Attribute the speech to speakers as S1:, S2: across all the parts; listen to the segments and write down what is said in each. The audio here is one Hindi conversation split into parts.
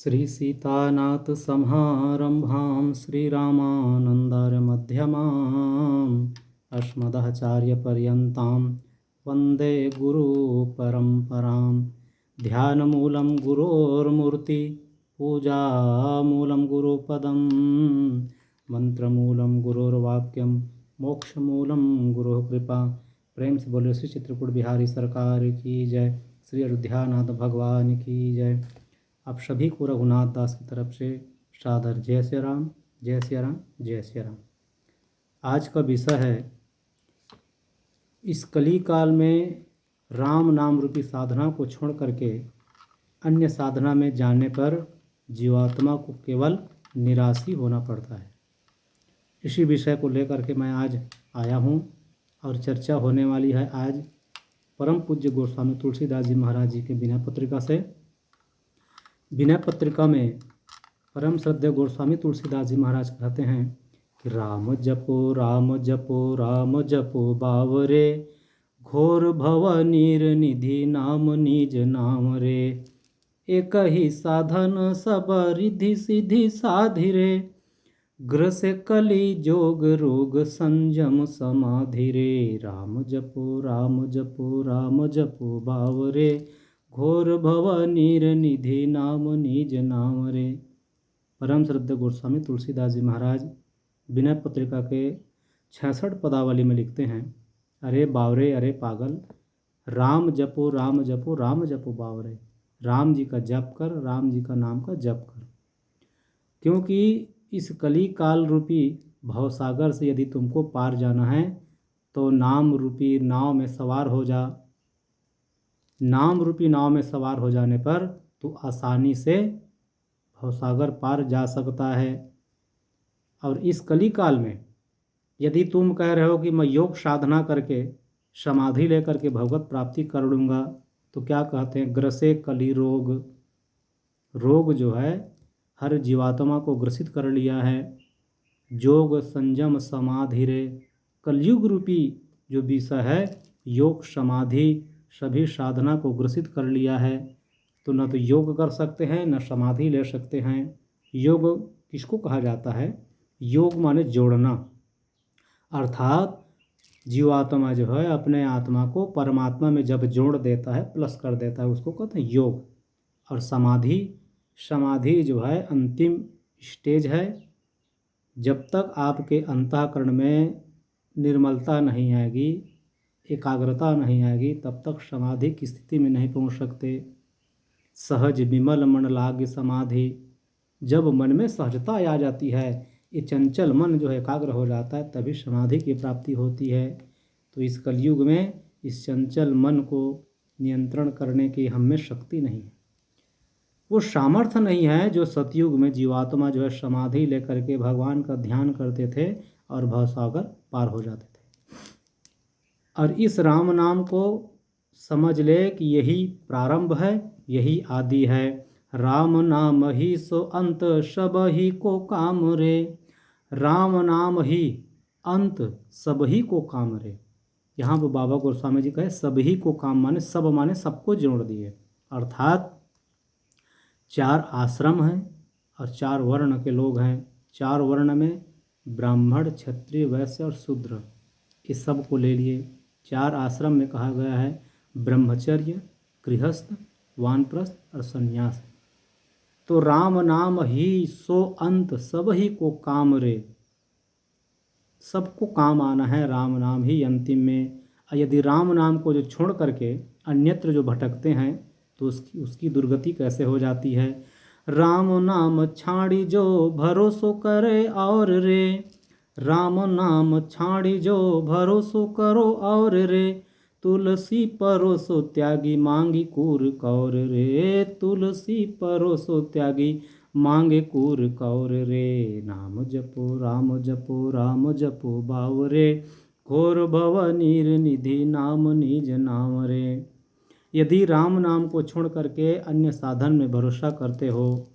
S1: श्री सीतानाथ समारंभां श्रीरामानन्दार्यमध्यमाम् अस्मदाचार्यपर्यन्तां वन्दे गुरुपरम्परां। ध्यानमूलं गुरोर्मूर्ति पूजामूलं गुरुपदं मंत्रमूलं गुरोर्वाक्यं मोक्षमूलं गुरुः कृपा। प्रेम से बोले श्री चित्रकूट बिहारी सरकार की जय, श्री अयोध्यानाथ भगवान की जय। आप सभी को रघुनाथ दास की तरफ से सादर जय श्री राम, जय श्री राम, जय श्री राम। आज का विषय है इस कली काल में राम नाम रूपी साधना को छोड़ करके अन्य साधना में जाने पर जीवात्मा को केवल निराशी होना पड़ता है। इसी विषय को लेकर के मैं आज आया हूँ और चर्चा होने वाली है आज परम पूज्य गोस्वामी तुलसीदास जी महाराज जी के विनय पत्रिका से। विनय पत्रिका में परम श्रद्धेय गोस्वामी तुलसीदास जी महाराज कहते हैं कि राम जपो राम जपो राम जपो बावरे, घोर भव नीर निधि नाम निज नाम रे। एक ही साधन सब रिद्धि सिद्धि साधि रे, ग्रसे कली जोग रोग संयम समाधि रे। राम जपो राम जपो राम जपो बावरे, घोर भव नीर निधि नाम निज नाम रे। परम श्रद्धेय गोस्वामी तुलसीदास जी महाराज विनय पत्रिका के 66 पदावली में लिखते हैं, अरे बावरे अरे पागल, राम जपो राम जपो राम जपो बावरे। राम जी का जप कर, राम जी का नाम का जप कर, क्योंकि इस कली काल रूपी भवसागर से यदि तुमको पार जाना है तो नाम रूपी नाव में सवार हो जा। नाम रूपी नाव में सवार हो जाने पर तू आसानी से भवसागर पार जा सकता है। और इस कली काल में यदि तुम कह रहे हो कि मैं योग साधना करके समाधि लेकर के भगवत प्राप्ति कर लूँगा, तो क्या कहते हैं, ग्रसे कली रोग। रोग जो है हर जीवात्मा को ग्रसित कर लिया है। जोग संयम समाधि रे, कलयुग रूपी जो विषय है योग समाधि सभी साधना को ग्रसित कर लिया है। तो न तो योग कर सकते हैं न समाधि ले सकते हैं। योग किसको कहा जाता है? योग माने जोड़ना, अर्थात जीवात्मा जो है अपने आत्मा को परमात्मा में जब जोड़ देता है, प्लस कर देता है, उसको कहते हैं योग। और समाधि जो है अंतिम स्टेज है। जब तक आपके अंतःकरण में निर्मलता नहीं आएगी, एकाग्रता नहीं आएगी, तब तक समाधि की स्थिति में नहीं पहुंच सकते। सहज विमल मन लाग समाधि, जब मन में सहजता आ जाती है, ये चंचल मन जो है एकाग्र हो जाता है, तभी समाधि की प्राप्ति होती है। तो इस कलयुग में इस चंचल मन को नियंत्रण करने की हम में शक्ति नहीं है, वो सामर्थ्य नहीं है जो सतयुग में जीवात्मा जो है समाधि लेकर के भगवान का ध्यान करते थे और भवसागर पार हो जाते थे। और इस राम नाम को समझ ले कि यही प्रारंभ है, यही आदि है। राम नाम ही सो अंत सब ही को काम रे। राम नाम ही अंत सब ही को काम रे। यहाँ पर बाबा गोस्वामी जी कहे सभी को काम माने सब माने सबको जोड़ दिए। अर्थात 4 आश्रम हैं और 4 वर्ण के लोग हैं। 4 वर्ण में ब्राह्मण, क्षत्रिय, वैश्य और शूद्र, इस सब को ले लिए। 4 आश्रम में कहा गया है ब्रह्मचर्य, गृहस्थ, वानप्रस्थ और संन्यास। तो राम नाम ही सो अंत सब ही को काम रे, सबको काम आना है, राम नाम ही अंतिम में। यदि राम नाम को जो छोड़ करके अन्यत्र जो भटकते हैं तो उसकी दुर्गति कैसे हो जाती है। राम नाम छाड़ी जो भरोसो करे और रे, राम नाम छाड़ी जो भरोसो करो और रे। तुलसी परोसो त्यागी मांगी कूर कौर रे, तुलसी परोसो त्यागी मांगे कूर कौर रे। नाम जपो राम जपो राम जपो बावरे, घोर भव नीर निधि नाम निज नाम रे। यदि राम नाम को छोड़ करके अन्य साधन में भरोसा करते हो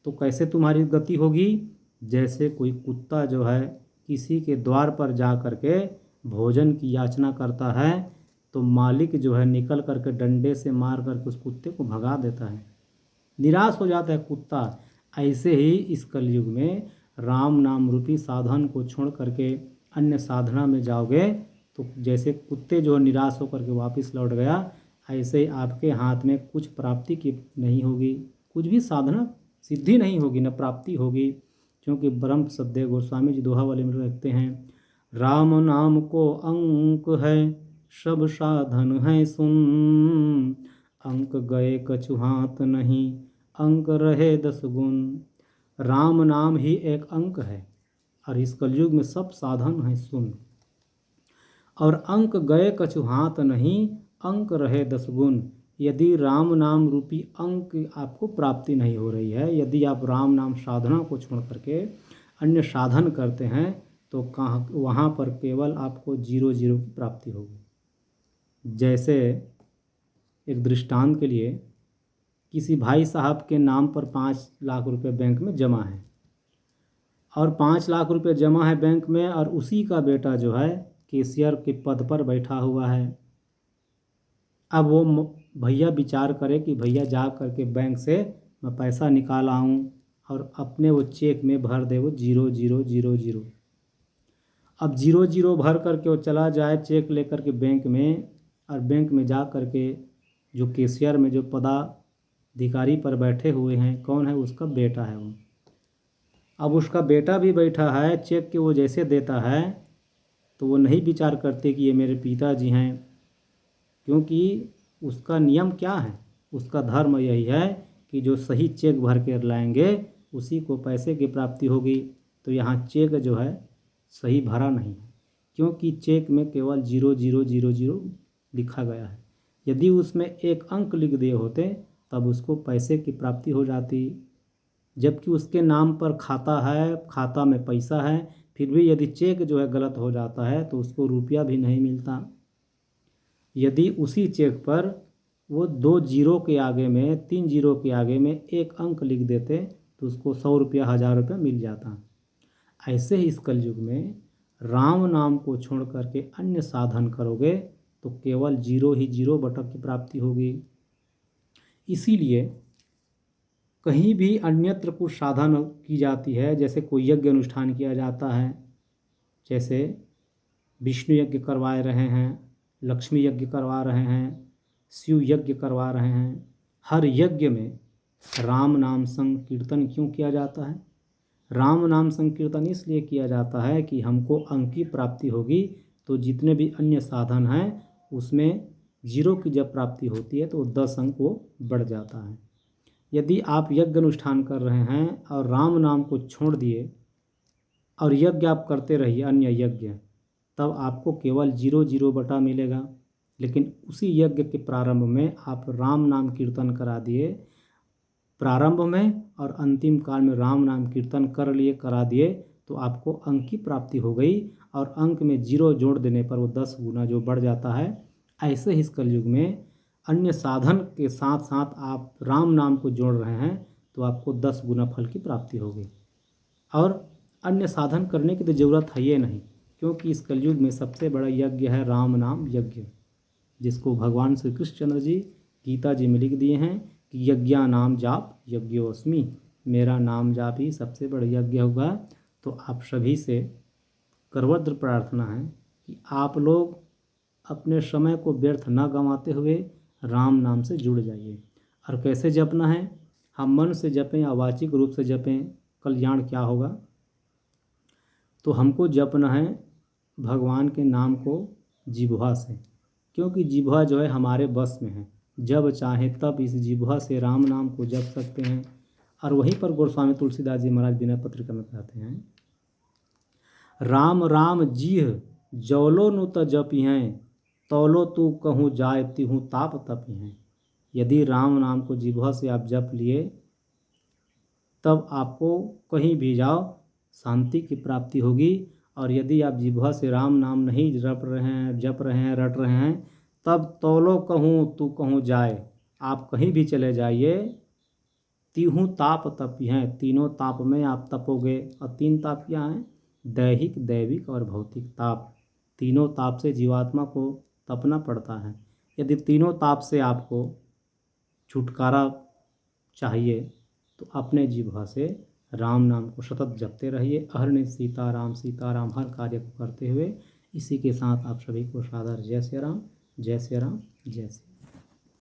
S1: तो कैसे तुम्हारी गति होगी? जैसे कोई कुत्ता जो है किसी के द्वार पर जा करके भोजन की याचना करता है तो मालिक जो है निकल करके डंडे से मार करके उस कुत्ते को भगा देता है। निराश हो जाता है कुत्ता। ऐसे ही इस कलयुग में राम नाम रूपी साधन को छोड़ करके अन्य साधना में जाओगे तो जैसे कुत्ते जो निराश होकर के वापस लौट गया, ऐसे ही आपके हाथ में कुछ प्राप्ति की नहीं होगी, कुछ भी साधना सिद्धि नहीं होगी, न प्राप्ति होगी। क्योंकि ब्रह्म सद्देव गोस्वामी जी दोहा वाले में लिखते हैं, राम नाम को अंक है सब साधन है सुन, अंक गए कछु हाथ नहीं अंक रहे 10 गुण। राम नाम ही एक अंक है और इस कलयुग में सब साधन है सुन, और अंक गए कछु हाथ नहीं अंक रहे 10 गुण। यदि राम नाम रूपी अंक आपको प्राप्ति नहीं हो रही है, यदि आप राम नाम साधना को छोड़ करके अन्य साधन करते हैं तो कहाँ वहाँ पर केवल आपको 0 0 की प्राप्ति होगी। जैसे एक दृष्टांत के लिए, किसी भाई साहब के नाम पर 5 लाख रुपए बैंक में जमा है और 5 लाख रुपए जमा है बैंक में, और उसी का बेटा जो है कैशियर के पद पर बैठा हुआ है। अब वो भैया विचार करे कि भैया जा करके बैंक से मैं पैसा निकाल आऊँ और अपने वो चेक में भर दे वो 0 0 0 0। अब 0 0 भर करके वो चला जाए चेक लेकर के बैंक में, और बैंक में जा करके जो कैशियर में जो पदाधिकारी पर बैठे हुए हैं कौन है, उसका बेटा है वो। अब उसका बेटा भी बैठा है, चेक के वो जैसे देता है तो वो नहीं विचार करते कि ये मेरे पिताजी हैं, क्योंकि उसका नियम क्या है, उसका धर्म यही है कि जो सही चेक भर कर लाएंगे उसी को पैसे की प्राप्ति होगी। तो यहाँ चेक जो है सही भरा नहीं है, क्योंकि चेक में केवल 0 0 0 0 लिखा गया है। यदि उसमें एक अंक लिख दिए होते तब उसको पैसे की प्राप्ति हो जाती, जबकि उसके नाम पर खाता है, खाता में पैसा है, फिर भी यदि चेक जो है गलत हो जाता है तो उसको रुपया भी नहीं मिलता। यदि उसी चेक पर वो 2 जीरो के आगे में, 3 जीरो के आगे में एक अंक लिख देते तो उसको 100 रुपया 1000 रुपया मिल जाता। ऐसे ही इस कलयुग में राम नाम को छोड़ करके अन्य साधन करोगे तो केवल 0 ही 0 बटक की प्राप्ति होगी। इसीलिए कहीं भी अन्यत्र कुछ साधन की जाती है, जैसे कोई यज्ञ अनुष्ठान किया जाता है, जैसे विष्णु यज्ञ करवा रहे हैं, लक्ष्मी यज्ञ करवा रहे हैं, शिव यज्ञ करवा रहे हैं, हर यज्ञ में राम नाम संकीर्तन क्यों किया जाता है? राम नाम संकीर्तन इसलिए किया जाता है कि हमको अंक की प्राप्ति होगी, तो जितने भी अन्य साधन हैं उसमें 0 की जब प्राप्ति होती है तो 10 अंक वो बढ़ जाता है। यदि आप यज्ञ अनुष्ठान कर रहे हैं और राम नाम को छोड़ दिए और यज्ञ आप करते रहिए अन्य यज्ञ, तब आपको केवल 0 0 बटा मिलेगा। लेकिन उसी यज्ञ के प्रारंभ में आप राम नाम कीर्तन करा दिए, प्रारंभ में और अंतिम काल में राम नाम कीर्तन कर लिए, करा दिए, तो आपको अंक की प्राप्ति हो गई, और अंक में 0 जोड़ देने पर वो 10 गुना जो बढ़ जाता है। ऐसे ही इस कलयुग में अन्य साधन के साथ साथ आप राम नाम को जोड़ रहे हैं तो आपको 10 गुना फल की प्राप्ति होगी। और अन्य साधन करने की तो ज़रूरत है ये नहीं, क्योंकि इस कलयुग में सबसे बड़ा यज्ञ है राम नाम यज्ञ, जिसको भगवान श्री कृष्णचंद्र जी गीता जी में लिख दिए हैं कि यज्ञा नाम जाप यज्ञोस्मि, मेरा नाम जाप ही सबसे बड़ा यज्ञ होगा। तो आप सभी से करवद्र प्रार्थना है कि आप लोग अपने समय को व्यर्थ न गंवाते हुए राम नाम से जुड़ जाइए। और कैसे जपना है? हम मन से जपें या वाचिक रूप से जपें, कल्याण क्या होगा? तो हमको जपना है भगवान के नाम को जिह्वा से, क्योंकि जिह्वा जो है हमारे बस में है, जब चाहे तब इस जिह्वा से राम नाम को जप सकते हैं। और वहीं पर गोस्वामी तुलसीदास जी महाराज विनय पत्रिका में कहते हैं, राम राम जीह जौलो नु त जपी हैं, तौलो तू कहूँ जाय तिहूँ ताप तपी हैं। यदि राम नाम को जिह्वा से आप जप लिए तब आपको कहीं भी जाओ शांति की प्राप्ति होगी। और यदि आप जिह्वा से राम नाम नहीं जप रहे हैं, रट रहे हैं, तब तौलो कहूँ तू कहूँ जाए, आप कहीं भी चले जाइए, तिहूँ ताप तपी हैं, तीनों ताप में आप तपोगे। और 3 ताप क्या हैं? दैहिक, दैविक और भौतिक ताप। तीनों ताप से जीवात्मा को तपना पड़ता है। यदि तीनों ताप से आपको छुटकारा चाहिए तो अपने जिह्वा से राम नाम को सतत जपते रहिए। अहरनिश सीताराम हर कार्य को करते हुए। इसी के साथ आप सभी को सादर जय श्री राम, जय श्री राम, जय श्री राम।